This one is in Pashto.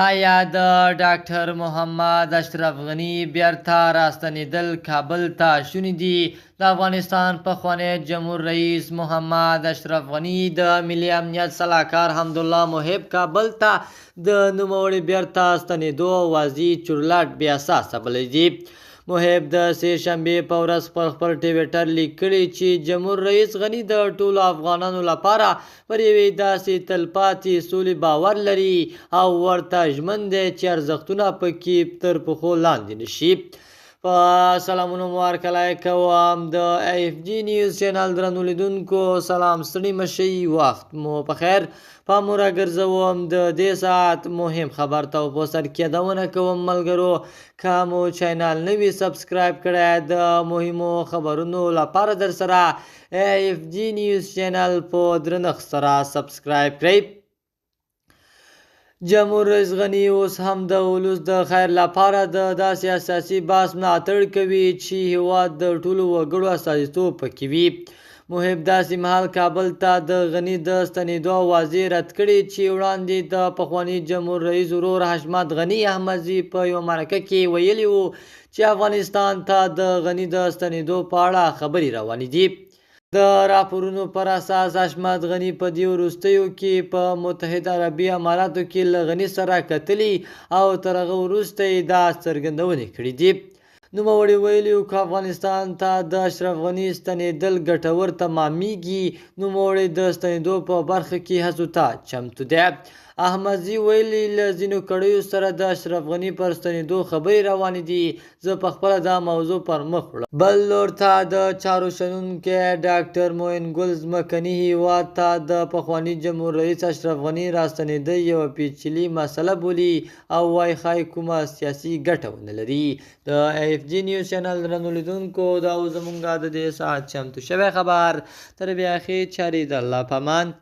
آیا د ډاکټر محمد اشرف غني بیرته راستنېدل کابل ته شوني دي؟ د افغانستان پخوانی جمهور رئیس محمد اشرف غني د ملي امنیت سلاکار حمدالله محب کابل ته د نوموړي بیرته ستنېدو واضح چورلټ بې اساسه بللی دی. محب د سه شنبې په ورځ پر خپل ټویټر لیکلي چې جمهور رئیس غني د ټولو افغانانو لپاره پر یوې داسې تلپاتې سولې باور لري او ورته ژمن دی چې ارزښتونه پکې تر پښو لاندې نشي. په سلامونو مو هرکلی کوم د AFG نیوز چینل درنو لیدونکو، سلام ستړي مشئ، وخت مو په خیر. پام راګرځوم د دې ساعت مهم خبر ته په سر کې یادونه کوم ملګرو، که مو چینل نوي سبسکرایب کړی د مهمو خبرونو لپاره در سره AFG نیوز چینل په درنښت سره سبسکرایب کړئ. جمهور رئیس غني اوس هم د ولس د خیر لپاره د داسې اساسي بحث ملاتړ کوي چې هیواد د ټولو وګړو استازیتوب پکې وي. محب داسې مهال کابل ته د غني د ستنېدو واضح رد کړي چې وړاندې د پخواني جمهور رئیس ورور حشمت غني احمدزي په یوه مرکه کې ویلي وو چې افغانستان ته د غني د ستنېدو په اړه خبرې روانې دي. د راپورونو پر اساس حشمت غني په دې وروستیو کې په متحده عربي اماراتو کې له غني سره کتلي او تر هغه وروسته یې دا څرګندونې کړې دي. نوموړي ویلي وو که افغانستان ته د اشرف غني ستنېدل ګټور تمامیږي، نوموړي د ستنېدو په برخه کې هڅو ته چمتو دی. احمدزي ویلي له ځینو کړیو سره د اشرف غني پر ستنېدو خبرې روانې دي، زه پخپله دا موضوع پر مخ وړم. بل لور ته د چارو شنونکی ډاکټر موین ګل ځمکني هیواد ته د پخواني جمهور رئیس اشرف غني راستنېدل یوه پیچلې مسله بولي او وایي ښایي کومه سیاسي ګټه ونه لري. د AFG نیوز چینل درنو لیدونکو، دا و زموږ د دې ساعت چمتو شوی خبر. تر بیا ښې چارې د الله په امان.